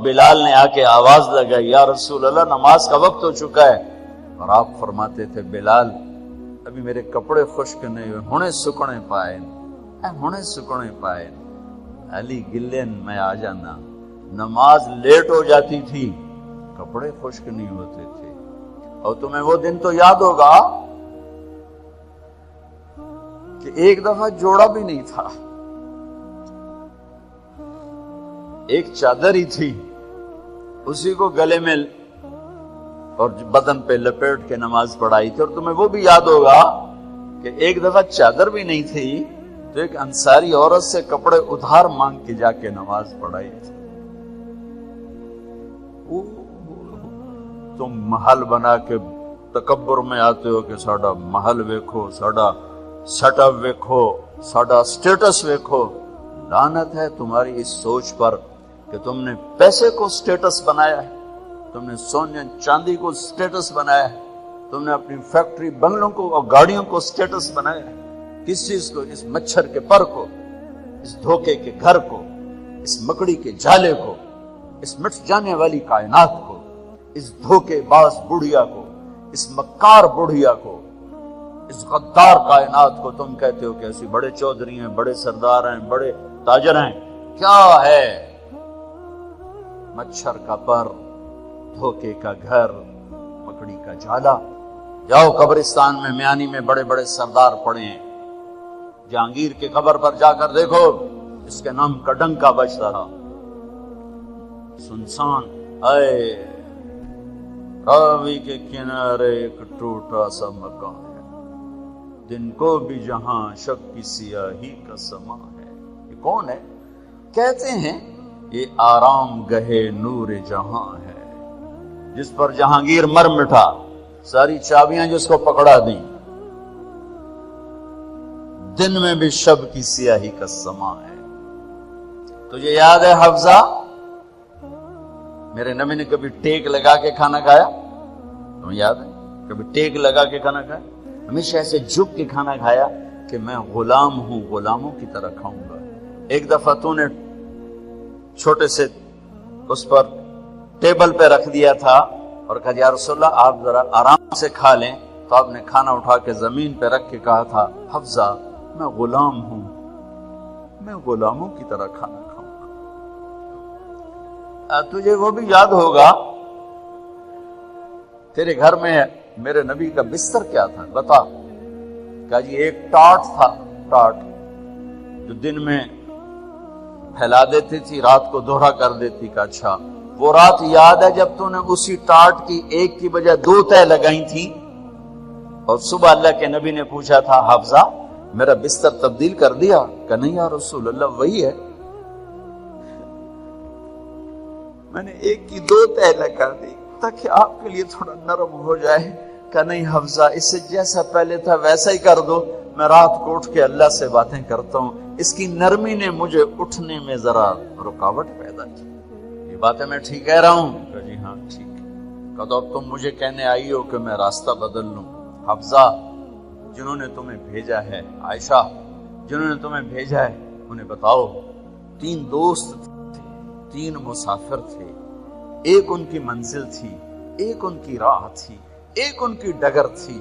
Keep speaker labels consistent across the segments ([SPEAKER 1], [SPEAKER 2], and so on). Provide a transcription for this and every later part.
[SPEAKER 1] بلال نے آ کے آواز لگائی، یا رسول اللہ نماز کا وقت ہو چکا ہے، اور آپ فرماتے تھے بلال ابھی میرے کپڑے خشک نہیں ہوئے، ہونے سکنے پائے، ہونے سکنے پائے، علی گلین میں آ جانا، نماز لیٹ ہو جاتی تھی، کپڑے خشک نہیں ہوتے تھے۔ اور تمہیں وہ دن تو یاد ہوگا کہ ایک دفعہ جوڑا بھی نہیں تھا، ایک چادر ہی تھی، اسی کو گلے میں اور بدن پہ لپیٹ کے نماز پڑھائی تھی۔ اور تمہیں وہ بھی یاد ہوگا کہ ایک دفعہ چادر بھی نہیں تھی تو ایک انصاری عورت سے کپڑے ادھار مانگ کے جا کے نماز پڑھائی تھی۔ تم محل بنا کے تکبر میں آتے ہو کہ ساڈا محل ویکھو، ساڈا سیٹ اپ ویکھو، ساڈا سٹیٹس ویکھو۔ لعنت ہے تمہاری اس سوچ پر کہ تم نے پیسے کو سٹیٹس بنایا ہے، تم نے سونے چاندی کو سٹیٹس بنایا ہے، تم نے اپنی فیکٹری بنگلوں کو اور گاڑیوں کو سٹیٹس بنایا ہے۔ کس چیز کو؟ اس مچھر کے پر کو، اس دھوکے کے گھر کو، اس مکڑی کے جالے کو، اس مٹ جانے والی کائنات کو، اس دھوکے باز بڑھیا کو، اس مکار بڑھیا کو، اس غدار کائنات کو تم کہتے ہو کہ ایسی بڑے چودھری ہیں، بڑے سردار ہیں، بڑے تاجر ہیں۔ کیا ہے؟ مچھر کا پر، دھوکے کا گھر، مکڑی کا جالا۔ جاؤ قبرستان میں میانی میں بڑے بڑے سردار پڑے ہیں، جہانگیر کی قبر پر جا کر دیکھو، اس کے نام کا ڈنکا بجتا تھا، سنسان۔ اے راوی کے کنارے ایک ٹوٹا سا مکان ہے، دن کو بھی جہاں شب کی سیاہی کا سما ہے۔ یہ کون ہے؟ کہتے ہیں یہ آرام گہے نور جہاں ہے، جس پر جہانگیر مر مٹا، ساری چابیاں جس کو پکڑا دیں، دن میں بھی شب کی سیاہی کا سما ہے۔ تجھے یاد ہے حفظہ، میرے نبی نے کبھی ٹیک لگا کے کھانا کھایا؟ تمہیں یاد ہے کبھی ٹیک لگا کے کھانا کھایا؟ ہمیشہ ایسے جھک کے کھانا کھایا کہ میں غلام ہوں، غلاموں کی طرح کھاؤں گا۔ ایک دفعہ تو نے چھوٹے سے اس پر ٹیبل پہ رکھ دیا تھا اور کہا یا رسول اللہ آپ ذرا آرام سے کھا لیں، تو آپ نے کھانا اٹھا کے زمین پہ رکھ کے کہا تھا حفظہ میں غلام ہوں، میں غلاموں کی طرح کھانا کھاؤں گا۔ تجھے وہ بھی یاد ہوگا تیرے گھر میں میرے نبی کا بستر کیا تھا؟ بتا۔ کہا جی ایک ٹاٹ تھا، ٹاٹ جو دن میں پھیلا دیتی تھی، رات کو دوہرا کر دیتی۔ کا اچھا وہ رات یاد ہے جب تو نے اسی ٹاٹ کی ایک کی بجائے 2 تہ لگائی تھی، اور صبح اللہ کے نبی نے پوچھا تھا حفظہ میرا بستر تبدیل کر دیا؟ کہ نہیں یا رسول اللہ وہی ہے، میں نے ایک کی 2 تہ لگا دی تاکہ آپ کے لیے تھوڑا نرم ہو جائے۔ کہ نہیں حفظہ اس سے جیسا پہلے تھا ویسا ہی کر دو، میں رات کو اٹھ کے اللہ سے باتیں کرتا ہوں، اس کی نرمی نے مجھے اٹھنے میں ذرا رکاوٹ پیدا کی۔ یہ باتیں میں ٹھیک کہہ رہا ہوں؟ کہ جی ہاں ٹھیک ہے۔ کہ تو اب تم مجھے کہنے آئی ہو کہ میں راستہ بدل لوں؟ حفظہ جنہوں نے تمہیں بھیجا ہے، عائشہ جنہوں نے تمہیں بھیجا ہے انہیں بتاؤ، 3 دوست تھے، 3 مسافر تھے، ایک ان کی منزل تھی، ایک ان کی راہ تھی، ایک ان کی ڈگر تھی،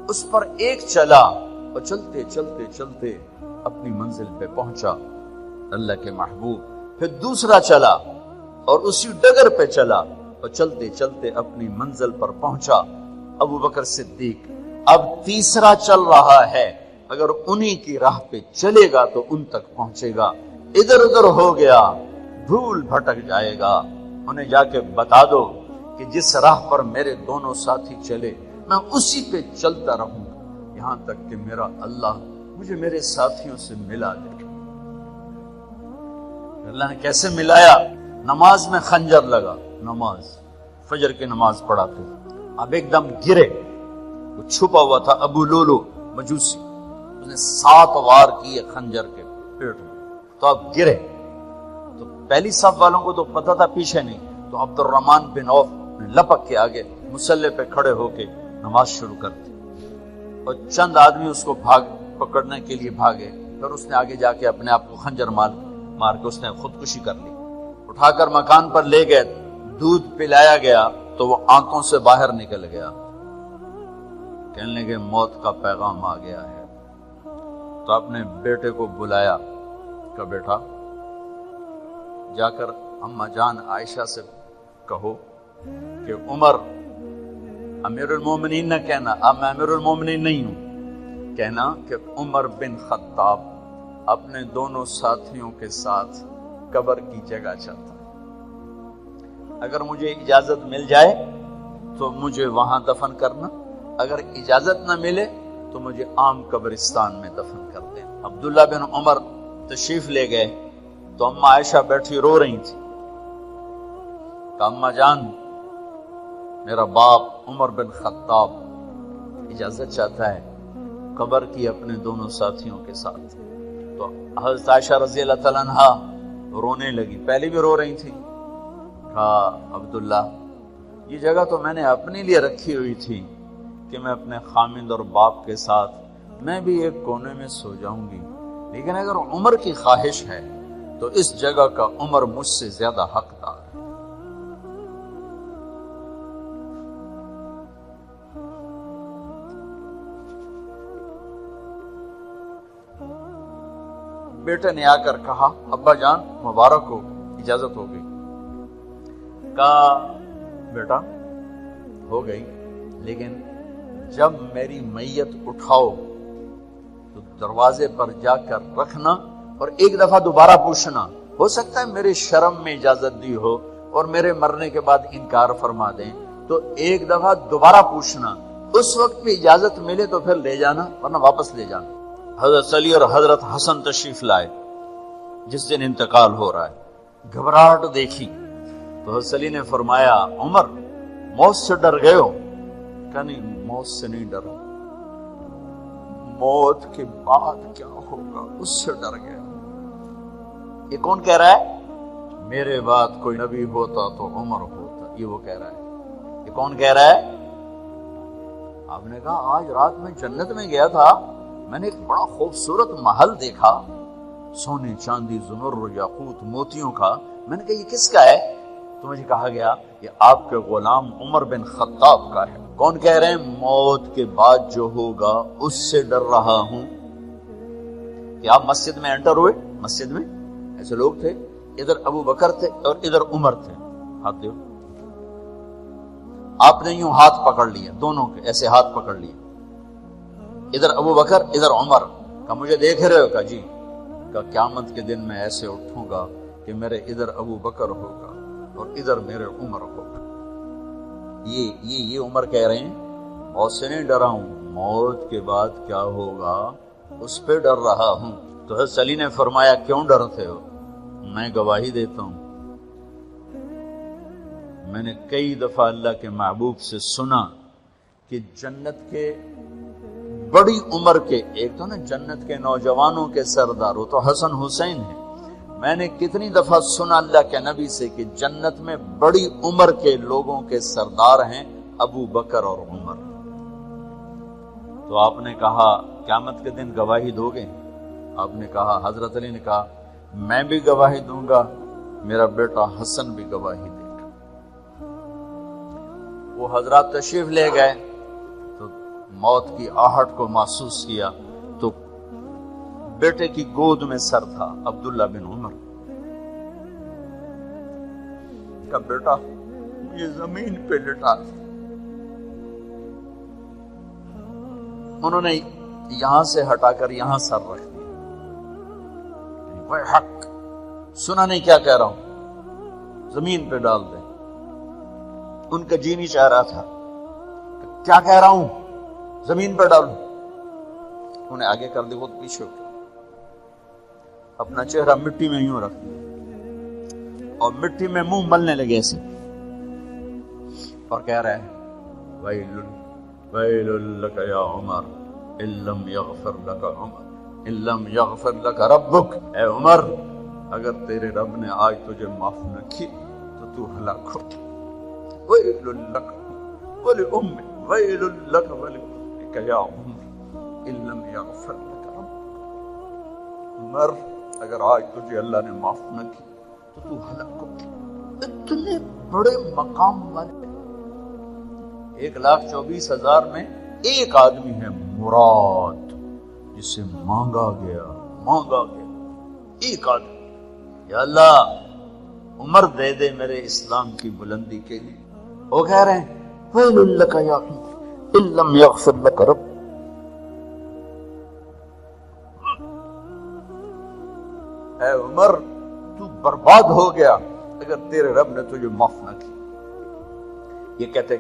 [SPEAKER 1] اس پر ایک چلا اور چلتے چلتے چلتے اپنی منزل پہ پہنچا اللہ کے محبوب، پھر دوسرا چلا اور اسی ڈگر پہ چلا اور چلتے چلتے اپنی منزل پر پہنچا ابو بکر صدیق۔ اب تیسرا چل رہا ہے، اگر انہی کی راہ پہ چلے گا تو ان تک پہنچے گا، ادھر ادھر ہو گیا بھول بھٹک جائے گا۔ انہیں جا کے بتا دو کہ جس راہ پر میرے دونوں ساتھی چلے میں اسی پہ چلتا رہوں گا یہاں تک کہ میرا اللہ مجھے میرے ساتھیوں سے ملا دے۔ اللہ نے کیسے ملایا؟ نماز میں خنجر لگا، نماز فجر کی نماز پڑھاتے، اب ایک دم گرے، وہ چھپا ہوا تھا ابو لولو مجوسی، اس نے 7 وار کیے خنجر کے پیٹ میں، تو اب گرے۔ تو پہلی صف والوں کو تو پتہ تھا پیچھے نہیں، تو عبد الرحمن بن عوف نے لپک کے آگے مصلی پہ کھڑے ہو کے نماز شروع کر دی، اور چند آدمی اس کو پکڑنے کے لیے بھاگے، پھر اس نے آگے جا کے اپنے آپ کو خنجر مار کے اس نے خودکشی کر لی، اٹھ اٹھا کر مکان پر لے گئے، دودھ پلایا گیا تو وہ آنکھوں سے باہر نکل گیا، کہنے لگے موت کا پیغام آ گیا ہے۔ تو اپنے بیٹے کو بلایا کہ بیٹا جا کر اماں جان عائشہ سے کہو کہ عمر امیر المومنین نہ کہنا، اب میں امیر المومنین نہیں ہوں، کہنا کہ عمر بن خطاب اپنے دونوں ساتھیوں کے ساتھ قبر کی جگہ چاہتا ہے، اگر مجھے اجازت مل جائے تو مجھے وہاں دفن کرنا، اگر اجازت نہ ملے تو مجھے عام قبرستان میں دفن کر دیں۔ عبداللہ بن عمر تشریف لے گئے تو اماں عائشہ بیٹھی رو رہی تھی کہ اماں جان میرا باپ عمر بن خطاب اجازت چاہتا ہے قبر کی اپنے دونوں ساتھیوں کے ساتھ۔ تو حضرت عائشہ رضی اللہ تعالیٰ عنہا رونے لگی، پہلے بھی رو رہی تھی، کہا عبداللہ یہ جگہ تو میں نے اپنے لیے رکھی ہوئی تھی کہ میں اپنے خامند اور باپ کے ساتھ میں بھی ایک کونے میں سو جاؤں گی، لیکن اگر عمر کی خواہش ہے تو اس جگہ کا عمر مجھ سے زیادہ حقدار ہے۔ بیٹے نے آ کر کہا ابا جان مبارک ہو، اجازت ہو گئی۔ کہا بیٹا ہو گئی، لیکن جب میری میت اٹھاؤ تو دروازے پر جا کر رکھنا اور ایک دفعہ دوبارہ پوچھنا، ہو سکتا ہے میرے شرم میں اجازت دی ہو اور میرے مرنے کے بعد انکار فرما دیں، تو ایک دفعہ دوبارہ پوچھنا، اس وقت بھی اجازت ملے تو پھر لے جانا ورنہ واپس لے جانا۔ حضرت علی اور حضرت حسن تشریف لائے جس دن انتقال ہو رہا ہے، گھبراہٹ دیکھی تو حضرت علی نے فرمایا عمر موت سے ڈر گئے ہو؟ کہ نہیں موت سے نہیں ڈرا، موت کے بعد کیا ہوگا اس سے ڈر گیا۔ یہ کون کہہ رہا ہے؟ میرے بعد کوئی نبی ہوتا تو عمر ہوتا، یہ وہ کہہ رہا ہے۔ یہ کون کہہ رہا ہے؟ آپ نے کہا آج رات میں جنت میں گیا تھا، میں نے ایک بڑا خوبصورت محل دیکھا، سونے چاندی زمرد یاقوت موتیوں کا، میں نے کہا یہ کس کا ہے؟ تو مجھے کہا گیا یہ آپ کے غلام عمر بن خطاب کا ہے۔ کون کہہ رہے ہیں؟ موت کے بعد جو ہوگا اس سے ڈر رہا ہوں۔ کہ آپ مسجد میں انٹر ہوئے، مسجد میں ایسے لوگ تھے، ادھر ابو بکر تھے اور ادھر عمر تھے، ہاتھ دیو، آپ نے یوں ہاتھ پکڑ لیے، دونوں کے ایسے ہاتھ پکڑ لیے، ادھر ابو بکر ادھر عمر، کہ مجھے دیکھ رہے ہو؟ کہ جی۔ کہ قیامت کے دن میں ایسے اٹھوں گا کہ میرے ادھر ابو بکر ہوگا اور ادھر میرے عمر ہوگا۔ یہ عمر کہہ رہے ہیں موت سے نہیں ڈرا ہوں، موت کے بعد کیا ہوگا اس پہ ڈر رہا ہوں۔ تو حضرت علی نے فرمایا کیوں ڈرتے ہو؟ میں گواہی دیتا ہوں، میں نے کئی دفعہ اللہ کے محبوب سے سنا کہ جنت کے بڑی عمر کے، ایک تو نا جنت کے نوجوانوں کے سردار، وہ تو حسن حسین ہیں، میں نے کتنی دفعہ سنا اللہ کے نبی سے کہ جنت میں بڑی عمر کے لوگوں کے سردار ہیں ابو بکر اور عمر۔ تو آپ نے کہا قیامت کے دن گواہی دو گے؟ آپ نے کہا، حضرت علی نے کہا میں بھی گواہی دوں گا، میرا بیٹا حسن بھی گواہی دے گا۔ وہ حضرات تشریف لے گئے تو موت کی آہٹ کو محسوس کیا تو بیٹے کی گود میں سر تھا عبداللہ بن عمر کا، بیٹا یہ زمین پہ لٹا دیا۔ انہوں نے یہاں سے ہٹا کر یہاں سر رکھ دیا۔ حق سنا نہیں کیا کہہ رہا ہوں، زمین پہ ڈال دیں۔ ان کا جی نہیں چاہ رہا تھا، کیا کہہ رہا ہوں، زمین پہ ڈالوں۔ انہیں آگے کر دی، وہ پیچھے ہو گیا، اپنا چہرہ مٹی میں یوں رکھ دیا اور مٹی میں منہ ملنے لگے ایسے، اور کہہ رہے ہیں ویل ویل لک یا عمر ان لم یغفر لک عمر ان لم یغفر لک ربک، اے عمر اگر تیرے رب نے آج تجھے معاف نہ کی تو تو ہلاک ہو۔ ویل لک ولی امی ویل لک ولی امک یا عمر ان لم یغفر لک ربک، عمر اگر آج تجھے اللہ نے معاف نہ کی تو ہلاک ہو گیا. اتنے بڑے مقام والے 1,24,000 میں ایک آدمی ہے مراد جسے مانگا گیا ایک آدمی. یا اللہ عمر دے دے میرے اسلام کی بلندی کے لیے. وہ کہہ رہے ہیں ویل لک یا عمر ان لم یغفر لک رب. اے عمر تو برباد ہو گیا اگر تیرے رب نے تجھے معاف نہ کی. یہ کہتے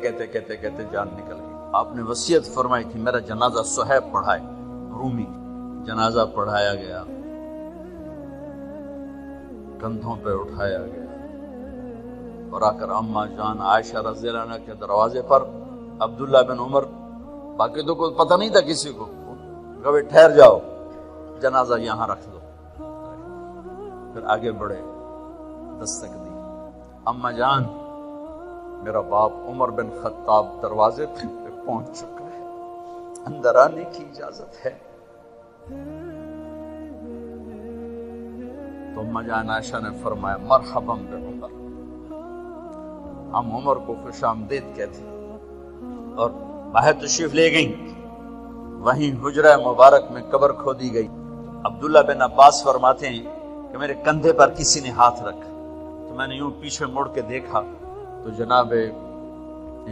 [SPEAKER 1] جان نکل گئی. آپ نے وصیت فرمائی تھی میرا جنازہ صہیب پڑھائے, رومی جنازہ پڑھایا گیا, کندھوں پہ اٹھایا گیا اور آ کر اما جان عائشہ رضی اللہ عنہ کے دروازے پر عبداللہ بن عمر, باقی تو کوئی پتہ نہیں تھا کسی کو, کبھی ٹھہر جاؤ جنازہ یہاں رکھ دو. پھر آگے بڑھے, دستک دی, اما جان میرا باپ عمر بن خطاب دروازے پہ پہنچ چکا ہے, اندر آنے کی اجازت ہے. تو اما جان عائشہ نے فرمایا مرحبا بعمر. ہم عمر کو خوش آمدید کہتے اور باہر تشریف لے گئیں. وہیں حجرہ مبارک میں قبر کھودی گئی. عبداللہ بن عباس فرماتے ہیں کہ میرے کندھے پر کسی نے ہاتھ رکھا تو میں نے یوں پیچھے مڑ کے دیکھا تو جناب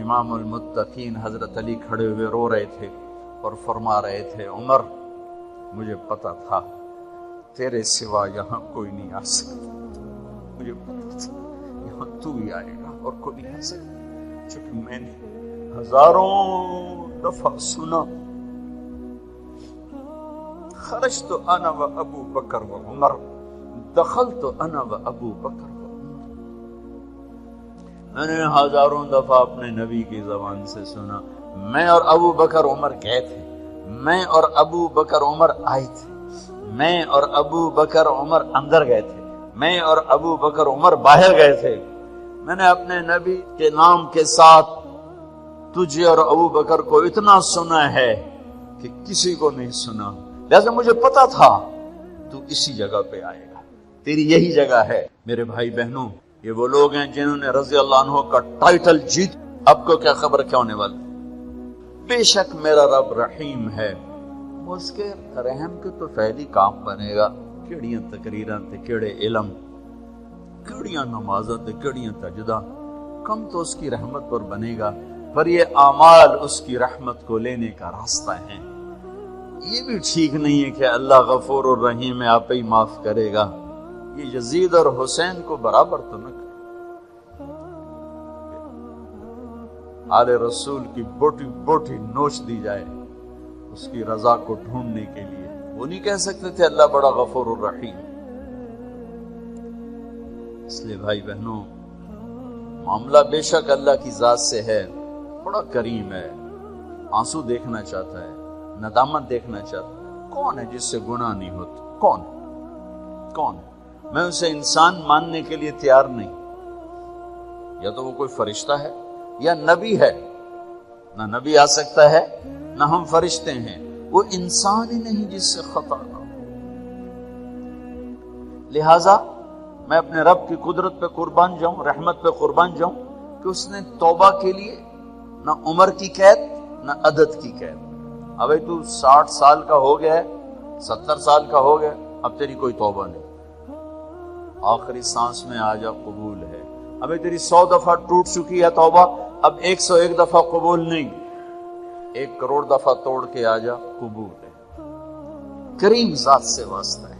[SPEAKER 1] امام المتقین حضرت علی کھڑے ہوئے رو رہے تھے اور فرما رہے تھے عمر مجھے پتا تھا تیرے سوا یہاں کوئی نہیں آ سکتا, مجھے پتا تھا یہاں تو ہی آئے گا اور کوئی نہیں آ سکتا. چونکہ میں نے ہزاروں دفعہ سنا خرجت انا و ابو بکر و عمر دخلت انا و ابو بکر و عمر. میں نے ہزاروں دفعہ اپنے نبی کی زبان سے سنا میں اور ابو بکر عمر گئے تھے, میں اور ابو بکر عمر آئے تھے, میں اور ابو بکر عمر اندر گئے تھے, میں اور ابو بکر عمر باہر گئے تھے. میں نے اپنے نبی کے نام کے ساتھ تجھے اور ابو بکر کو اتنا سنا ہے کہ کسی کو نہیں سنا, لہذا مجھے پتا تھا تو اسی جگہ پہ آئے گا, تیری یہی جگہ ہے. میرے بھائی بہنوں, یہ وہ لوگ ہیں جنہوں نے رضی اللہ عنہ کا ٹائٹل جیت. اب کو کیا خبر کیا ہونے والا. بے شک میرا رب رحیم ہے, اس کے رحم کے تو فعلی کام بنے گا. کیڑیاں تقریراں تے کیڑے علم, کیڑیاں نمازاں تے کیڑیاں تجدہ, کم تو اس کی رحمت پر بنے گا, پر یہ اعمال اس کی رحمت کو لینے کا راستہ ہیں. یہ بھی ٹھیک نہیں ہے کہ اللہ غفور الرحیم ہے آپ ہی معاف کرے گا. یہ یزید اور حسین کو برابر تو نہ کرے. آل رسول کی بوٹی بوٹی نوچ دی جائے اس کی رضا کو ڈھونڈنے کے لیے. وہ نہیں کہہ سکتے تھے اللہ بڑا غفور الرحیم. اس لیے بھائی بہنوں, معاملہ بے شک اللہ کی ذات سے ہے, بڑا کریم ہے, آنسو دیکھنا چاہتا ہے, ندامت دیکھنا چاہتا ہے. کون ہے جس سے گناہ نہیں ہوتا؟ کون ہے؟ میں اسے انسان ماننے کے لیے تیار نہیں. یا تو وہ کوئی فرشتہ ہے یا نبی ہے. نہ نبی آ سکتا ہے نہ ہم فرشتے ہیں. وہ انسان ہی نہیں جس سے خطا نہ ہو. لہذا میں اپنے رب کی قدرت پہ قربان جاؤں, رحمت پہ قربان جاؤں کہ اس نے توبہ کے لیے نہ عمر کی قید نہ عدد کی قید. ابھی تو 60 سال کا ہو گیا ہے, 70 سال کا ہو گیا, اب تیری کوئی توبہ نہیں. آخری سانس میں آ جا قبول ہے. ابھی تیری 100 دفعہ ٹوٹ چکی ہے توبہ, اب 101 دفعہ قبول نہیں, 1 کروڑ دفعہ توڑ کے آ جا قبول ہے. کریم ذات سے واسطہ ہے.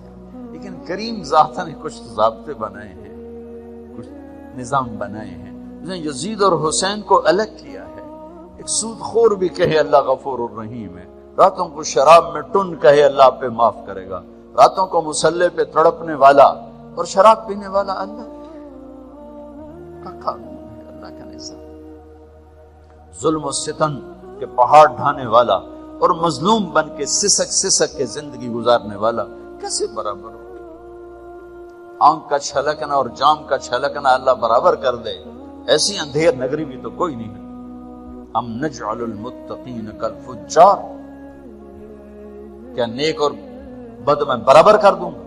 [SPEAKER 1] لیکن کریم ذات نے کچھ ضابطے بنائے ہیں, کچھ نظام بنائے ہیں. اس نے یزید اور حسین کو الگ کیا ہے. ایک سود خور بھی کہے اللہ غفور الرحیم ہے, راتوں کو شراب میں ٹن کہے اللہ پہ معاف کرے گا, راتوں کو مسلح پہ تڑپنے والا اور شراب پینے والا اللہ کا قانون ہے, اللہ کا نظام. ظلم و ستم کے پہاڑ ڈھانے والا اور مظلوم بن کے سسک کے زندگی گزارنے والا کیسے برابر ہو؟ آنکھ کا چھلکنا اور جام کا چھلکنا اللہ برابر کر دے, ایسی اندھیر نگری بھی تو کوئی نہیں ہے. ام نجعل المتقین کالفجار, کیا نیک اور بد میں برابر کر دوں گا؟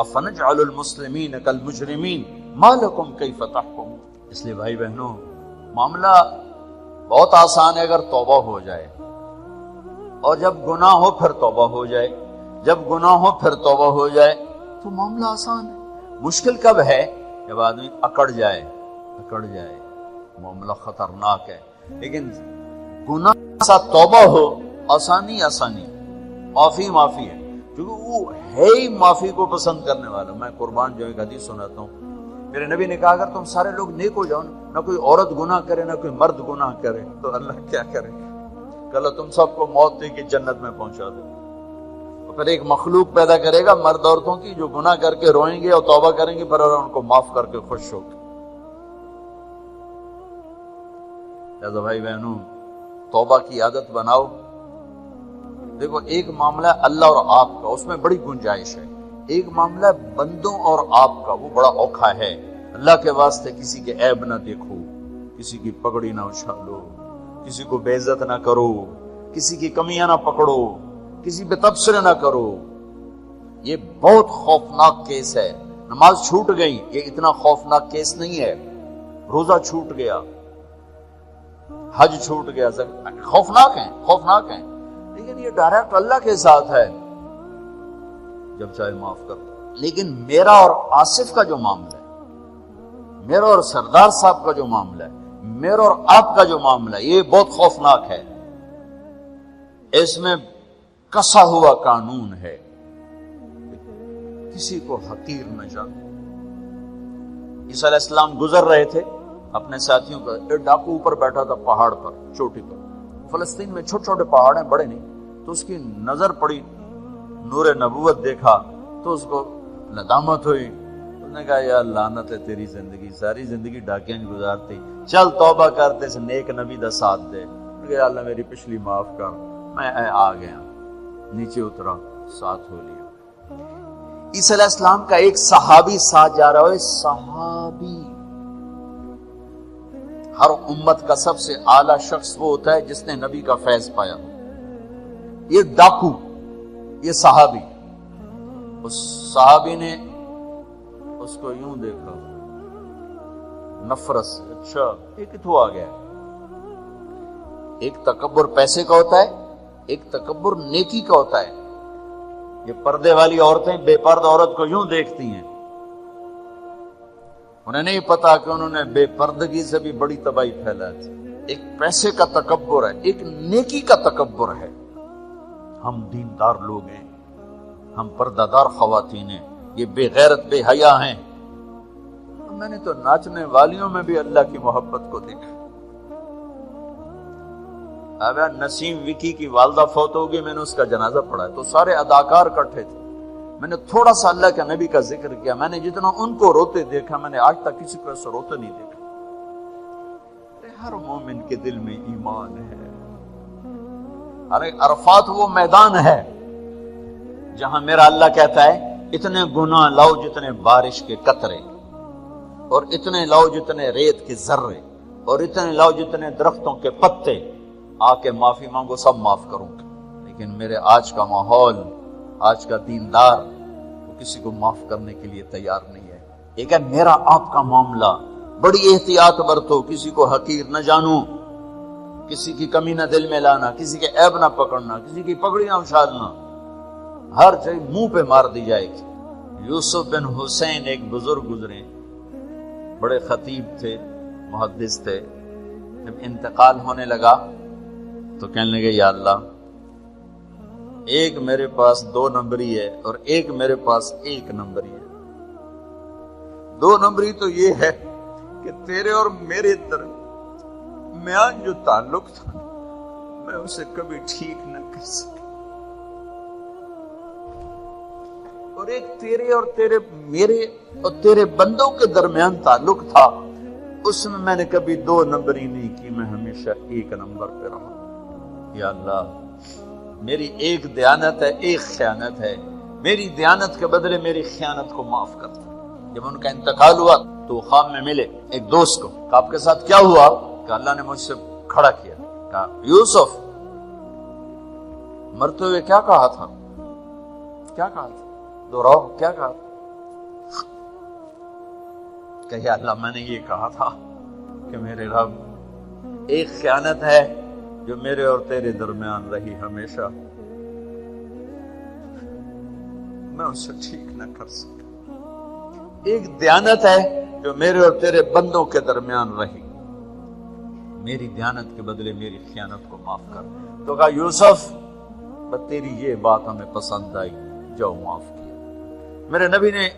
[SPEAKER 1] افنجعل المسلمین کالمجرمین, ما لکم کیف تحکمون۔ اس لیے بھائی بہنوں، معاملہ بہت آسان ہے اگر توبہ ہو جائے، اور جب گناہ ہو پھر توبہ ہو جائے، جب گناہ ہو پھر توبہ ہو جائے تو معاملہ آسان ہے۔ مشکل کب ہے؟ جب آدمی اکڑ جائے، معاملہ خطرناک ہے۔ لیکن گناہ سا توبہ ہو، آسانی معافی ہے، کیونکہ وہ ہے ہی معافی کو پسند کرنے والا۔ میں قربان جو ایک حدیث سناتا ہوں، میرے نبی نے کہا اگر تم سارے لوگ نیک ہو جاؤ، نہ کوئی عورت گناہ کرے نہ کوئی مرد گناہ کرے، تو اللہ کیا کرے؟ کہ اللہ تم سب کو موت دے کے جنت میں پہنچا دے، اور پھر ایک مخلوق پیدا کرے گا مرد عورتوں کی جو گناہ کر کے روئیں گے اور توبہ کریں گے، پھر ان کو معاف کر کے خوش ہو گے۔ لہذا بھائی بہنوں، توبہ کی عادت بناؤ۔ دیکھو، ایک معاملہ اللہ اور آپ کا، اس میں بڑی گنجائش ہے۔ ایک معاملہ بندوں اور آپ کا، وہ بڑا اوکھا ہے۔ اللہ کے واسطے کسی کے عیب نہ دیکھو، کسی کی پگڑی نہ اچھالو، کسی کو بے عزت نہ کرو، کسی کی کمیاں نہ پکڑو، کسی پہ تبصرے نہ کرو۔ یہ بہت خوفناک کیس ہے۔ نماز چھوٹ گئی، یہ اتنا خوفناک کیس نہیں ہے۔ روزہ چھوٹ گیا، حج چھوٹ گیا، خوفناک ہیں، لیکن یہ ڈائریکٹ اللہ کے ساتھ ہے، جب چاہے معاف کر دو۔ لیکن میرا اور آصف کا جو معاملہ ہے، میرا اور سردار صاحب کا جو معاملہ ہے، میرا اور آپ کا جو معاملہ ہے، یہ بہت خوفناک ہے۔ اس میں کسا ہوا قانون ہے، کسی کو حقیر نہ جانو۔ عیسیٰ علیہ السلام گزر رہے تھے اپنے ساتھیوں کا، ایک ڈاکو اوپر بیٹھا تھا پہاڑ پر، چوٹی پر۔ فلسطین میں چھوٹے چھوٹے پہاڑ ہیں، بڑے نہیں، تو اس کی نظر پڑی، نور نبوت دیکھا تو اس کو ندامت ہوئی۔ اس نے کہا یا لعنت ہے تیری زندگی، ساری زندگی ڈاکیاں گزارتی، چل توبہ کرتے اس نیک نبی دا ساتھ دے۔ یا اللہ میری پچھلی معاف کر، میں آ گیا، نیچے اترا، ساتھ ہو لیا۔ عیسیٰ علیہ السلام کا ایک صحابی ساتھ جا رہا ہے، صحابی۔ ہر امت کا سب سے اعلیٰ شخص وہ ہوتا ہے جس نے نبی کا فیض پایا۔ یہ ڈاکو، یہ صحابی، اس صحابی نے اس کو یوں دیکھا، نفرت سے، اچھا یہ کتوں آ گیا؟ ایک تکبر پیسے کا ہوتا ہے، ایک تکبر نیکی کا ہوتا ہے۔ یہ پردے والی عورتیں بے پردہ عورت کو یوں دیکھتی ہیں، انہیں نہیں پتا کہ انہوں نے بے پردگی سے بھی بڑی تباہی پھیلا تھی۔ ایک پیسے کا تکبر ہے، ایک نیکی کا تکبر ہے۔ ہم دیندار لوگ ہیں، ہم پردہ دار خواتین ہیں، یہ بے غیرت بے حیا ہیں۔ میں نے تو ناچنے والیوں میں بھی اللہ کی محبت کو دیکھا۔ اب نسیم وکی کی والدہ فوت ہوگی، میں نے اس کا جنازہ پڑھا ہے، تو سارے اداکار اکٹھے تھے۔ میں نے تھوڑا سا اللہ کے نبی کا ذکر کیا، میں نے جتنا ان کو روتے دیکھا، میں نے آج تک کسی کو ایسا روتے نہیں دیکھا۔ ہر مومن کے دل میں ایمان ہے۔ ارے عرفات وہ میدان ہے جہاں میرا اللہ کہتا ہے اتنے گناہ لاؤ جتنے بارش کے قطرے، اور اتنے لاؤ جتنے ریت کے ذرے، اور اتنے لاؤ جتنے درختوں کے پتے، آ کے معافی مانگو، سب معاف کروں گا۔ لیکن میرے آج کا ماحول، آج کا دیندار، وہ کسی کو معاف کرنے کے لیے تیار نہیں ہے۔ ایک ہے میرا آپ کا معاملہ، بڑی احتیاط برتو، کسی کو حقیر نہ جانو، کسی کی کمی نہ دل میں لانا، کسی کے عیب نہ پکڑنا، کسی کی پگڑی نہ اچھالنا، ہر چیز منہ پہ مار دی جائے گی۔ یوسف بن حسین ایک بزرگ گزرے، بڑے خطیب تھے، محدث تھے۔ جب انتقال ہونے لگا تو کہنے لگے یا اللہ، ایک میرے پاس 2 نمبری ہے اور ایک میرے پاس 1 نمبری ہے۔ 2 نمبری تو یہ ہے کہ تیرے اور میرے درمیان جو تعلق تھا میں اسے کبھی ٹھیک نہ کر سکا، اور ایک تیرے اور میرے اور تیرے بندوں کے درمیان تعلق تھا، اس میں نے کبھی 2 نمبری نہیں کی، میں ہمیشہ 1 نمبر پہ رہا۔ یا اللہ، میری ایک دیانت ہے، ایک خیانت ہے، میری دیانت کے بدلے میری خیانت کو معاف کر دو۔ جب ان کا انتقال ہوا تو خواب میں ملے ایک دوست کو، کہ آپ کے ساتھ کیا ہوا؟ کہ اللہ نے مجھ سے کھڑا کیا، کہا یوسف مرتے ہوئے کیا کہا تھا؟ کیا کہا تھا؟ دوہراؤ، کیا کہا تھا؟ کہ یا اللہ میں نے یہ کہا تھا کہ میرے رب ایک خیانت ہے جو میرے اور تیرے درمیان رہی ہمیشہ، میں اسے ٹھیک نہ کر سکا، ایک دیانت ہے جو میرے اور تیرے بندوں کے درمیان رہی، میری دیانت کے بدلے میری خیانت کو معاف کر۔ تو کہا یوسف تیری یہ بات ہمیں پسند آئی، جاؤ معاف کیا۔ میرے نبی نے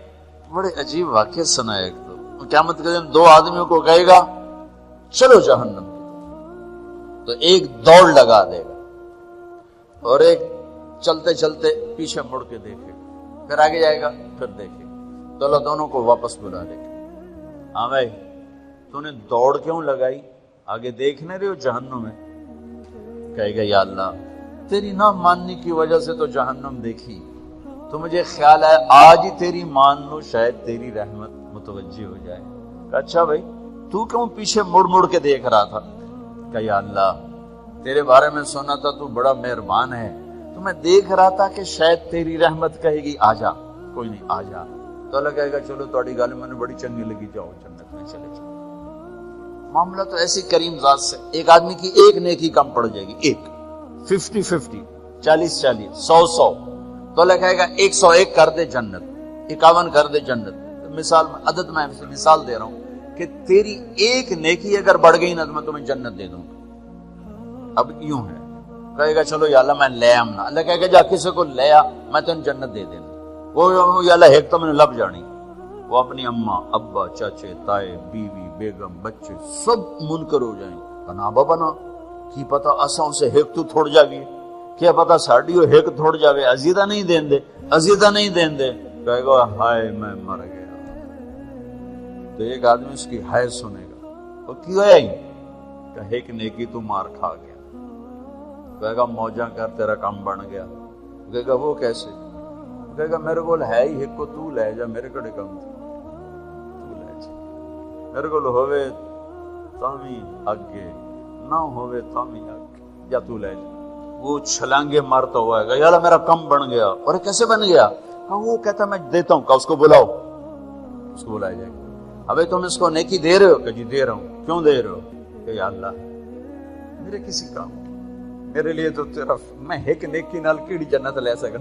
[SPEAKER 1] بڑے عجیب واقعہ سنا ہے۔ ایک تو قیامت کے دن دو آدمیوں کو کہے گا چلو جہنم، تو ایک دوڑ لگا دے گا اور ایک چلتے چلتے پیچھے مڑ کے دیکھے گا، پھر آگے جائے گا، پھر دیکھے گا، تو اللہ دونوں کو واپس بلا لے گا۔ ہاں بھائی تو نے دوڑ کیوں لگائی، آگے دیکھنے رہے ہو جہنم میں؟ کہے گا یا اللہ تیری نہ ماننے کی وجہ سے تو جہنم دیکھی، تو مجھے خیال ہے آج ہی تیری مان لو، شاید تیری رحمت متوجہ ہو جائے۔ کہ اچھا بھائی تو کیوں پیچھے مڑ مڑ کے دیکھ رہا تھا؟ کہ یا اللہ تیرے بارے میں سنا تھا تو بڑا مہربان ہے، تو میں دیکھ رہا تھا کہ شاید تیری رحمت کہے گی آ جا، کوئی نہیں آ جا، تو اللہ کہے گا چلو تھوڑی گل میں نے بڑی چنگی لگی، جاؤ جنت میں چلے جاؤ۔ معاملہ تو ایسی کریم ذات سے، ایک آدمی کی ایک نیکی کم پڑ جائے گی، ایک 50-50 40-40 100-100، تو اللہ کہے گا 101 کر دے جنت، 51 کر دے جنت۔ مثال میں عدد میں مثال دے رہا ہوں کہ تیری ایک نیکی اگر بڑھ گئی نا تو میں تمہیں جنت دے دوں گا۔ اب یوں ہے، کہے گا چلو یا اللہ میں لے آم نا، اللہ کہے گا جا کسی کو لے آ میں تمہیں جنت دے دینا۔ وہ یا اللہ ایک تو میں نے لب جانی، وہ اپنی اماں ابا چاچے تائے بیوی بیگم بچے سب منکر ہو جائیں، بنا بنا کی پتا اساں اسے ہیک تو تھوڑ جاوی، کیا پتا ساڑی وہ ہیک تھوڑ جاوے، عزیزہ نہیں دین دے، عزیزہ نہیں دین دے۔ کہے گا ہائے میں مر گیا۔ تو ایک آدمی اس کی ہائے سنے گا، وہ کیوں ہے ہی؟ کہ ایک نیکی تو مار کھا گیا۔ کہے گا موجہ کر تیرا کام بن گیا۔ کہے گا وہ کیسے؟ کہے گا میرے کو ہے ہی ایک کو تو لے جا، میرے کڑے کم تو لے جا، میرے کو ہوئے تامی آگے نہ ہوئے تامی آگے، یا تو لے جا۔ وہ چھلانگے مارتا ہوا ہے، یا اللہ میرا کم بن گیا۔ اور کیسے بن گیا؟ وہ کہتا میں دیتا ہوں، کہ اس کو بلاؤ، اس کو بلایا جائے گا۔ ابھی تم اس کو نیکی دے رہے ہو؟ کہ جی دے رہا ہوں۔ کیوں دے رہے ہو؟ کہ یا اللہ میرے کسی کام، میرے لیے تو تیرا، میں ایک نیکی نال کیڑی جنت لے سکا۔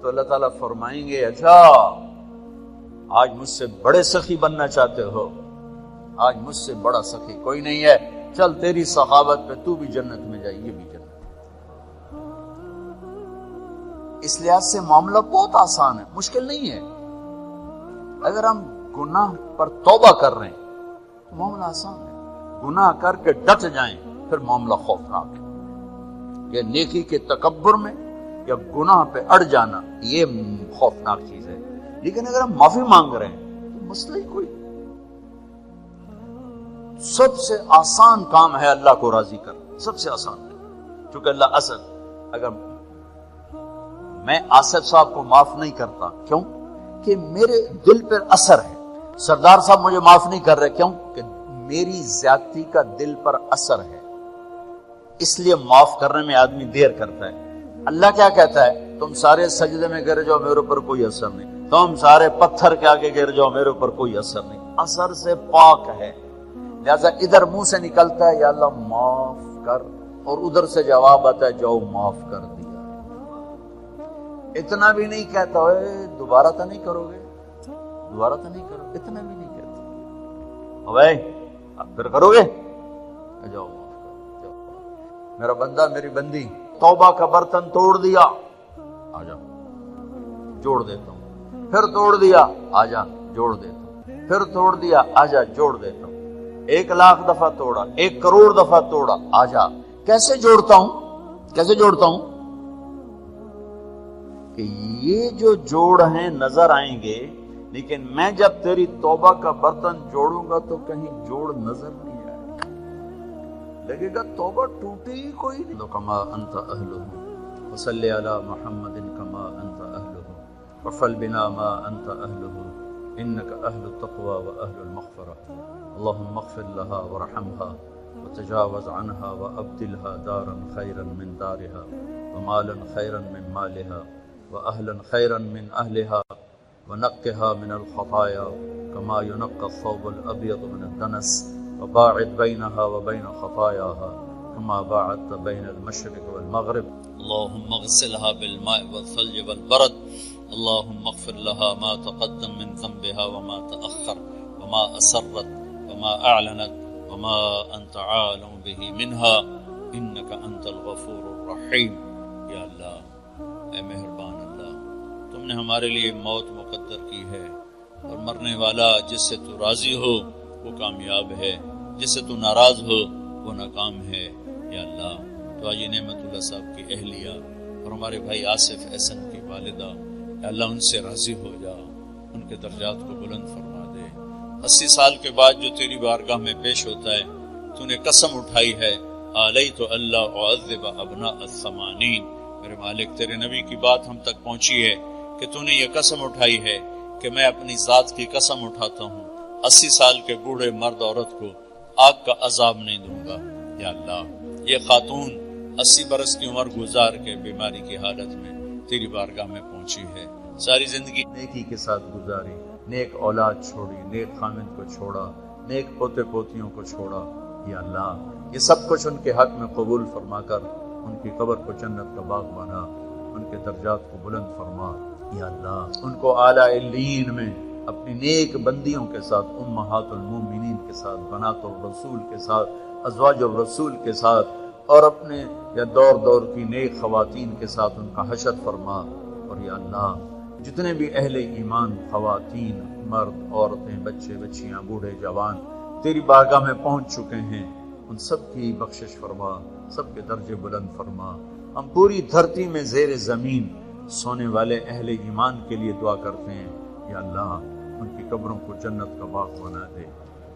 [SPEAKER 1] تو اللہ تعالیٰ فرمائیں گے اچھا آج مجھ سے بڑے سخی بننا چاہتے ہو؟ آج مجھ سے بڑا سخی کوئی نہیں ہے، چل تیری سخاوت پہ تو بھی جنت میں جائے، یہ بھی جنت۔ اس لحاظ سے معاملہ بہت آسان ہے، مشکل نہیں ہے۔ اگر ہم گناہ پر توبہ کر رہے ہیں تو معاملہ آسان ہے، گناہ کر کے ڈٹ جائیں پھر معاملہ خوفناک ہے۔ یہ نیکی کے تکبر میں یا گناہ پہ اڑ جانا یہ خوفناک چیز ہے۔ لیکن اگر ہم معافی مانگ رہے ہیں تو مسئلہ ہی کوئی، سب سے آسان کام ہے اللہ کو راضی کرنا، سب سے آسان ہے۔ چونکہ اللہ اصل، اگر میں آصف صاحب کو معاف نہیں کرتا، کیوں کہ میرے دل پر اثر ہے، سردار صاحب مجھے معاف نہیں کر رہے، کیوں کہ میری زیادتی کا دل پر اثر ہے، اس لیے معاف کرنے میں آدمی دیر کرتا ہے۔ اللہ کیا کہتا ہے؟ تم سارے سجدے میں گر جاؤ، میرے اوپر کوئی اثر نہیں، تم سارے پتھر کے آگے گر جاؤ، میرے اوپر کوئی اثر نہیں، اثر سے پاک ہے۔ لہذا ادھر منہ سے نکلتا ہے یا اللہ معاف کر، اور ادھر سے جواب آتا ہے جاؤ معاف کر دیا۔ اتنا بھی نہیں کہتا دوبارہ تو نہیں کرو گے، دوبارہ تو نہیں کرو، اتنا بھی نہیں کہتا، بھائی اب پھر کرو گے، جاؤ معاف کر، میرا بندہ میری بندی توبہ کا برتن توڑ دیا، آ جا جوڑ دیتا ہوں، پھر توڑ دیا، آ جا جوڑ دیتا ہوں، پھر توڑ دیا، آ جا جوڑ دیتا ہوں، 1,00,000 دفعہ توڑا، 1 کروڑ دفعہ توڑا، آ جا۔ کیسے جوڑتا ہوں؟ کیسے جوڑتا ہوں؟ کہ یہ جو جوڑ ہیں نظر آئیں گے، لیکن میں جب تیری توبہ کا برتن جوڑوں گا تو کہیں جوڑ نظر نہیں آئے گا، لگے گا توبہ ٹوٹی ہی کوئی نہیں۔ کما انت اہلہ وصلی علی محمد کما انت اہلہ وفعل بنا ما انت اہلہ انک اہل التقوی واہل المغفرہ اللهم اغفر لها وارحمها وتجاوز عنها وابدلها دارا خيرا من دارها ومالا خيرا من مالها وأهلا خيرا من أهلها ونقها من الخطايا كما ينقى الثوب الأبيض من الدنس وباعد بينها وبين خطاياها كما باعدت بين المشرق والمغرب اللهم اغسلها بالماء والثلج والبرد اللهم اغفر لها ما تقدم من ذنبها وما تأخر وما أسرت وما أعلنت وما أنت عالم به منها إنك أنت الغفور الرحيم. یا اللہ، اے مہربان اللہ، تم نے ہمارے لیے موت مقدر کی ہے، اور مرنے والا جس سے تو راضی ہو وہ کامیاب ہے، جس سے تو ناراض ہو وہ ناکام ہے. یا اللہ، تو آج نعمت اللہ صاحب کی اہلیہ اور ہمارے بھائی آصف احسن کی والدہ، یا اللہ ان سے راضی ہو جا، ان کے درجات کو بلند فرما دے. 80 سال کے بعد جو تیری بارگاہ میں پیش ہوتا ہے، تو نے قسم اٹھائی ہے علیت اللہ اعذب ابناء الثمانین. میرے مالک، تیرے نبی کی بات ہم تک پہنچی ہے کہ تو نے یہ قسم اٹھائی ہے کہ میں اپنی ذات کی قسم اٹھاتا ہوں 80 سال کے بوڑھے مرد عورت کو آگ کا عذاب نہیں دوں گا. یا اللہ، یہ خاتون 80 برس کی عمر گزار کے بیماری کی حالت میں تیری بارگاہ میں پہنچی ہے، ساری زندگی نیکی کے ساتھ گزاری، نیک اولاد چھوڑی، نیک خامد کو چھوڑا، نیک پوتے پوتیوں کو چھوڑا. یا اللہ، یہ سب کچھ ان کے حق میں قبول فرما کر ان کی قبر کو جنت کا باغ بنا، ان کے درجات کو بلند فرما. یا اللہ، ان کو اعلیٰ علیین میں اپنی نیک بندیوں کے ساتھ، امہات المومنین کے ساتھ، بنات الرسول کے ساتھ، ازواج الرسول کے ساتھ، اور اپنے یا دور دور کی نیک خواتین کے ساتھ ان کا حشر فرما. اور یا اللہ، جتنے بھی اہل ایمان، خواتین، مرد، عورتیں، بچے بچیاں، بوڑھے جوان تیری بارگاہ میں پہنچ چکے ہیں، ان سب کی بخشش فرما، سب کے درجے بلند فرما. ہم پوری دھرتی میں زیر زمین سونے والے اہل ایمان کے لیے دعا کرتے ہیں. یا اللہ، ان کی قبروں کو جنت کا باغ بنا دے،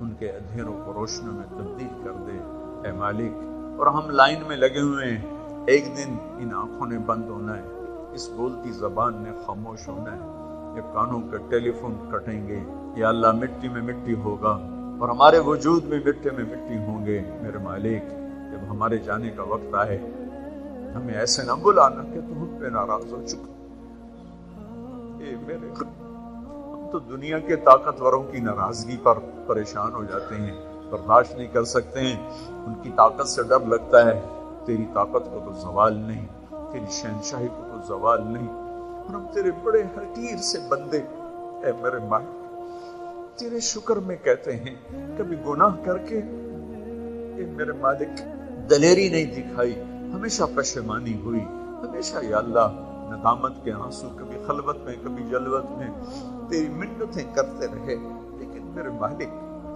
[SPEAKER 1] ان کے اندھیروں کو روشنیوں میں تبدیل کر دے اے مالک. اور ہم لائن میں لگے ہوئے ہیں، ایک دن ان آنکھوں نے بند ہونا ہے، اس بولتی زبان نے خاموش ہونا ہے، یہ کانوں کے ٹیلی فون کٹیں گے. یا اللہ، مٹی میں مٹی ہوگا اور ہمارے وجود میں مٹی میں مٹی ہوں گے. میرے مالک، جب ہمارے جانے کا وقت آئے ہمیں ایسے نہ بلانا کہ تو ہم پہ ناراض ہو چکا. اے میرے ہم تو دنیا کے طاقتوروں کی ناراضگی پر پریشان ہو جاتے ہیں، برداشت نہیں کر سکتے ہیں، ان کی طاقت سے ڈر لگتا ہے. تیری طاقت کو تو زوال نہیں، تیری شہنشاہی کو تو زوال نہیں، اور ہم تیرے بڑے حقیر سے بندے. اے میرے مالک، تیرے شکر میں کہتے ہیں کبھی گناہ کر کے اے میرے مالک دلیری نہیں دکھائی، ہمیشہ پشیمانی ہوئی، ہمیشہ یا اللہ ندامت کے آنسو، کبھی خلوت میں کبھی جلوت میں تیری منتیں کرتے رہے. لیکن میرے مالک،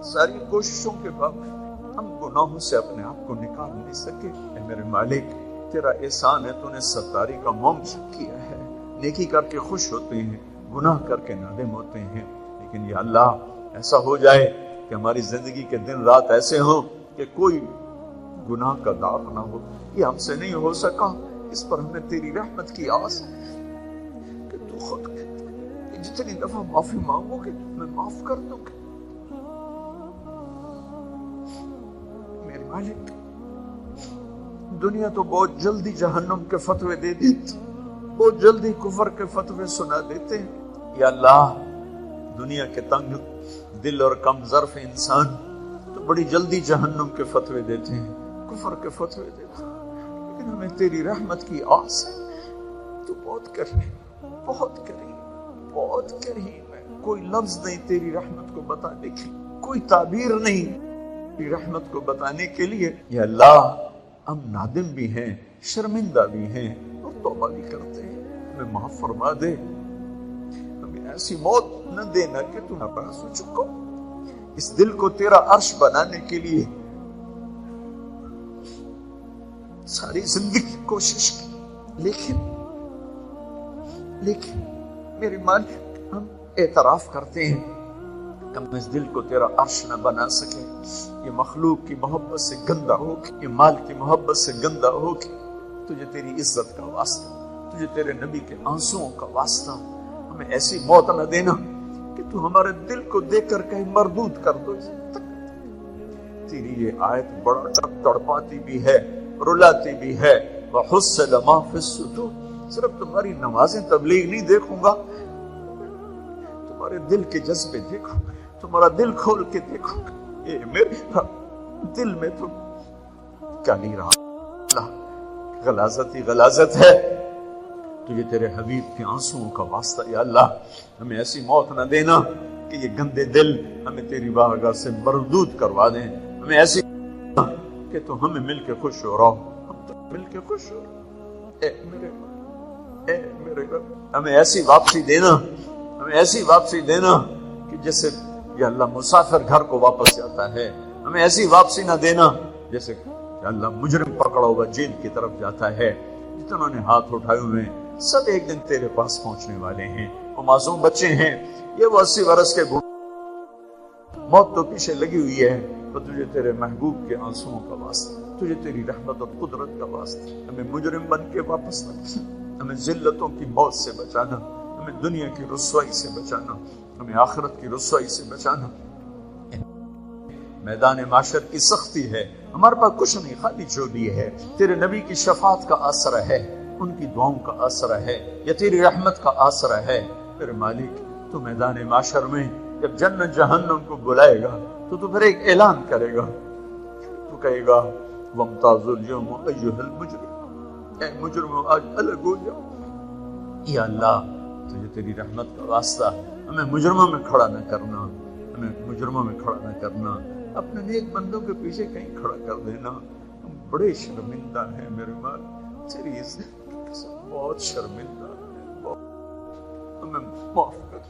[SPEAKER 1] ساری کوششوں کے باوجود ہم گناہوں سے اپنے آپ کو نکال نہیں سکے. اے میرے مالک، تیرا احسان ہے، تو نے ستاری کا مومس کیا ہے. نیکی کر کے خوش ہوتے ہیں، گناہ کر کے نادم ہوتے ہیں. لیکن یا اللہ، ایسا ہو جائے کہ ہماری زندگی کے دن رات ایسے ہوں کہ کوئی گناہ کا داغ نہ ہو. یہ ہم سے نہیں ہو سکا، اس پر ہمیں تیری رحمت کی آس ہے کہ تو خود کہ جتنی دفعہ معافی مانگو گے میں معاف کر دوں گا. میرے مالک، دنیا تو بہت جلدی جہنم کے فتوے دے دیتی، بہت جلدی کفر کے فتوے سنا دیتے ہیں. یا اللہ، دنیا کے تنگ دل اور کم ظرف انسان تو بڑی جلدی جہنم کے فتوے دیتے ہیں، کفر کے فتوے دیتے ہیں. لیکن ہمیں تیری رحمت کی آس ہے. تو بہت کریم، بہت کریم، بہت کریم ہے. کوئی لفظ نہیں تیری رحمت کو بتانے کی، کوئی تعبیر نہیں تیری رحمت کو بتانے کے لیے. یا اللہ، ہم نادم بھی ہیں، شرمندہ بھی ہیں، اور توبہ بھی کرتے ہیں. ہمیں معاف فرما دے. ہمیں ایسی موت نہ دینا کہ تو ناراض ہو چکو. اس دل کو تیرا عرش بنانے کے لیے ساری زندگی کوشش کی، لیکن میری مالک، ہم اعتراف کرتے ہیں کہ ہم اس دل کو تیرا عرش نہ بنا سکے. یہ مخلوق کی محبت سے گندا ہوگی، یہ مال کی محبت سے گندا ہوگی. تجھے تیری عزت کا واسطہ، تجھے تیرے نبی کے آنسوؤں کا واسطہ، ہمیں ایسی موت نہ دینا کہ تو ہمارے دل کو دیکھ کر کہیں مردود کر دو. تیری یہ آیت بڑا تڑپاتی بھی ہے، رلاتی بھی ہے. وَحُصِّلَ مَا فِي الصُّدُورِ، صرف تمہاری نمازیں تبلیغ نہیں دیکھوں گا، تمہارے دل کے جذبے دیکھوں، تمہارا دل کھول کے دیکھوں گا، اے میرے دل میں تو کیا نہیں رہا، اللہ غلاظت ہی غلاظت ہے، تجھے تیرے حبیب کے آنسوؤں کا واسطہ یا اللہ ہمیں ایسی موت نہ دینا کہ یہ گندے دل ہمیں تیری بارگاہ سے مردود کروا دیں، ہمیں ایسی کہ تو ہمیں مل کے خوش ہو رہا ہو، ہم تو مل کے خوش ہو رہا، اے میرے رب ہمیں ایسی واپسی دینا، ہمیں ایسی واپسی دینا کہ جیسے یا اللہ مسافر گھر کو واپس جاتا ہے، ہمیں ایسی واپسی نہ دینا جیسے یا اللہ مجرم پکڑا ہوا جیل کی طرف جاتا ہے، جتنوں نے ہاتھ اٹھائے ہوئے ہیں سب ایک دن تیرے پاس پہنچنے والے ہیں، وہ معصوم بچے ہیں، یہ وہ 80 برس کے موت تو پیچھے لگی ہوئی ہے، تو تجھے تیرے محبوب کے آنسوؤں کا واسطہ، تجھے تیری رحمت اور قدرت کا واسطہ ہمیں مجرم بن کے واپس نہ بچانا، ہمیں ذلتوں کی موت سے بچانا، ہمیں دنیا کی رسوائی سے بچانا، ہمیں آخرت کی رسوائی سے بچانا۔ میدان معاشر کی سختی ہے، ہمارے پاس کچھ نہیں، خالی جھولی ہے، تیرے نبی کی شفاعت کا آسرا ہے، ان کی دعاؤں کا آسرا ہے، یا تیری رحمت کا آسرا ہے۔ میرے مالک تو میدان معاشر میں جب جنت جہنم کو بلائے گا تو پھر ایک اعلان کرے گا، تو کہے گا وَامْتَازُوا الْيَوْمَ أَيُّهَا الْمُجْرِمُونَ، اے مجرموں آج الگ ہو جاؤ۔ یا اللہ تجھے تیری رحمت کا واسطہ ہمیں مجرموں میں کھڑا نہ کرنا، ہمیں مجرموں میں کھڑا نہ کرنا، اپنے نیک بندوں کے پیچھے کہیں کھڑا کر دینا، ہم بڑے شرمندہ ہیں میرے مال، تیری بہت شرمندہ ہیں، ہمیں معاف کر،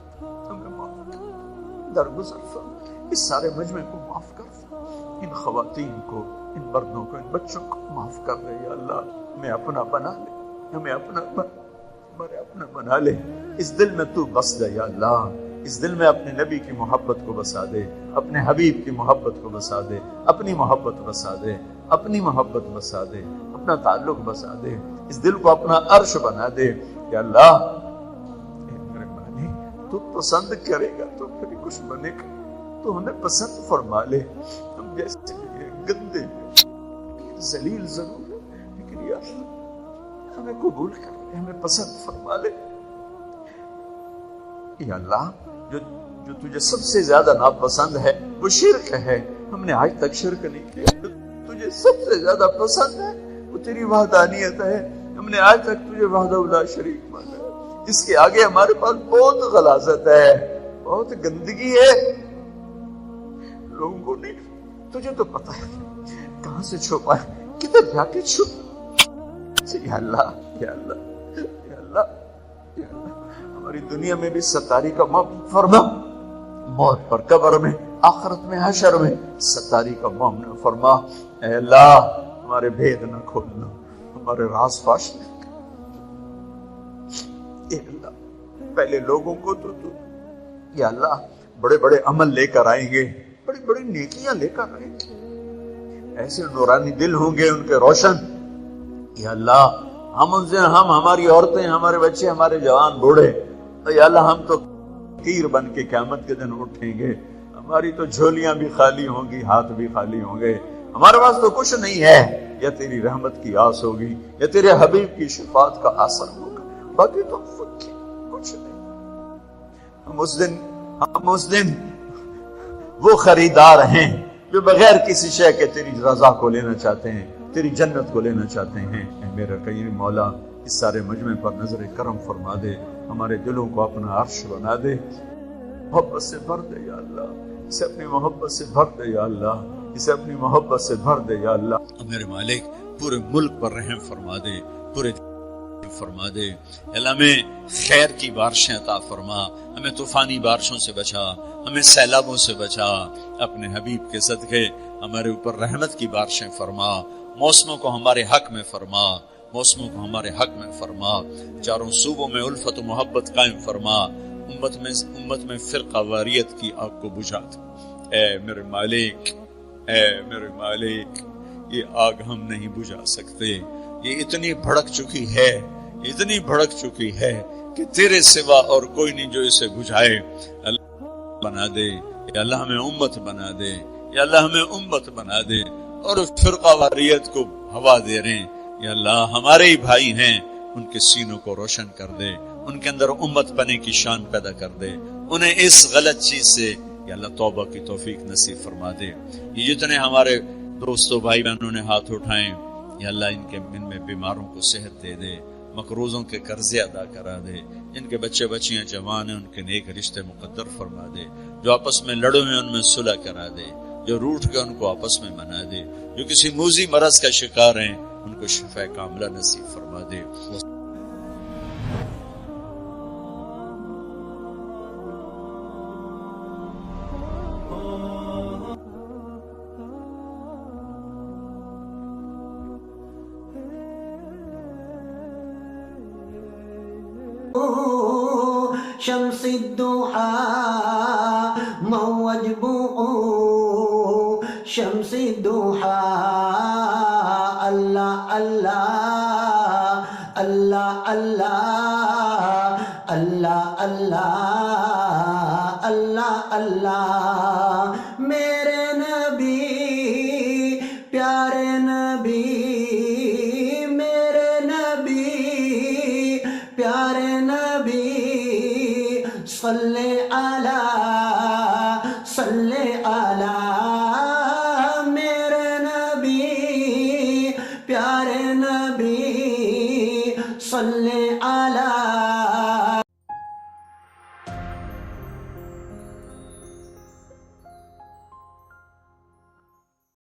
[SPEAKER 1] ہمیں معاف کر، درگزر فرما، اس سارے مجمع کو معاف کر، ان خواتین کو، ان مردوں کو، ان بچوں کو معاف کر دے یا اللہ، ہمیں اپنا بنا لے، ہمیں اپنا بنا لے، اس دل میں تو بس جا یا اللہ، اس دل میں اپنے نبی کی محبت کو بسا دے، اپنے حبیب کی محبت کو بسا دے، اپنی محبت بسا دے، اپنی محبت بسا دے، اپنا تعلق بسا دے، اس دل کو اپنا عرش بنا دے یا اللہ۔ میرے مالک تو پسند کرے گا تو پھر کچھ بنے گا، تو ہمیں پسند فرما لے، ہم جیسے گندے ذلیل ضرور ہے لیکن یا اللہ ہمیں قبول کر لے، ہمیں پسند فرما لے یا اللہ۔ جو تجھے سب سے زیادہ ناپسند ہے وہ شرک ہے، ہم نے آج تک شرک نہیں کیا، تجھے سب سے زیادہ پسند ہے وہ تیری وحدانیت ہے، ہم نے آج تک تجھے وحدہ لا شریک مانا ہے، اس کے آگے ہمارے پاس بہت غلاظت ہے، بہت گندگی ہے، لوگوں کو نہیں، تجھے تو پتا ہے کہاں سے چھپا ہے، کدھر جا کے چھپ، یا اللہ یا اللہ یا اللہ یا اللہ، ہماری دنیا میں بھی ستاری کا معاف فرما، موت پر قبر میں، آخرت میں، حشر میں ستاری کا معاف فرما، اے اللہ ہمارے بھید نہ کھولنا، ہمارے راز فاش نہ کرنا، اے اللہ پہلے لوگوں کو تو یا اللہ بڑے بڑے عمل لے کر آئیں گے، بڑی بڑی نیکیاں لے کر آئیں گے، ایسے نورانی دل ہوں گے ان کے روشن، یا اللہ ہم ان سے، ہم ہماری عورتیں، ہمارے بچے، ہمارے جوان بوڑھے، یا اللہ ہم تو تیر بن کے قیامت کے دن اٹھیں گے، ہماری تو جھولیاں بھی خالی ہوں گی، ہاتھ بھی خالی ہوں گے، ہمارے پاس تو کچھ نہیں ہے، یا تیری رحمت کی آس ہوگی، یا تیرے حبیب کی شفاعت کا آثر ہوگا، باقی تو کچھ نہیں۔ ہم اس دن وہ خریدار ہیں جو بغیر کسی شے کے تیری رضا کو لینا چاہتے ہیں، تیری جنت کو لینا چاہتے ہیں۔ اے میرا کریم مولا اس سارے مجمع پر نظر کرم فرما دے، ہمارے دلوں کو اپنا عرش بنا دے، محبت سے بھر دے یا اللہ، اسے اپنی محبت سے بھر دے یا اللہ، اسے اپنی محبت سے بھر دے یا اللہ۔ میرے مالک پورے ملک پر رحم فرما دے، پورے فرما دے، اللہ ہمیں خیر کی بارشیں عطا فرما، ہمیں طوفانی بارشوں سے بچا، ہمیں سیلابوں سے بچا، اپنے حبیب کے صدقے ہمارے اوپر رحمت کی بارشیں فرما، موسموں کو ہمارے حق میں فرما، موسموں کو ہمارے حق میں فرما، چاروں صوبوں میں الفت و محبت قائم فرما، امت میں فرقہ واریت کی آگ کو بجھا دے۔ اے میرے مالک، اے میرے مالک، یہ آگ ہم نہیں بجھا سکتے، یہ اتنی بھڑک چکی ہے، اتنی بھڑک چکی ہے کہ تیرے سوا اور کوئی نہیں جو اسے بجھائے۔ اللہ بنا دے یا اللہ، ہمیں امت بنا دے یا اللہ، ہمیں امت بنا دے، اور فرقہ واریت کو ہوا دے رہے ہیں یا اللہ، ہمارے ہی بھائی ہیں، ان کے سینوں کو روشن کر دے، ان کے اندر امت بنے کی شان پیدا کر دے، انہیں اس غلط چیز سے یا اللہ توبہ کی توفیق نصیب فرما دے. یہ جتنے ہمارے دوستوں بھائی بہنوں نے ہاتھ اٹھائیں یا اللہ ان میں بیماروں کو صحت دے دے، مقروضوں کے قرضے ادا کرا دے، جن کے بچے بچیاں جوان ہیں ان کے نیک رشتے مقدر فرما دے، جو آپس میں لڑے ہوئے ان میں صلح کرا دے، جو روٹھ کے ان کو آپس میں منا دے، جو کسی موذی مرض کا شکار ہیں ان کو شفا کاملہ نصیب فرما دے.
[SPEAKER 2] شمس الضحى موج بوء شمس الضحى اللہ اللہ اللہ اللہ اللہ اللہ اللہ اللہ میرے نبی پیارے نبی میرے نبی پیارے نبی صلی علی میرے نبی پیارے نبی صلی علی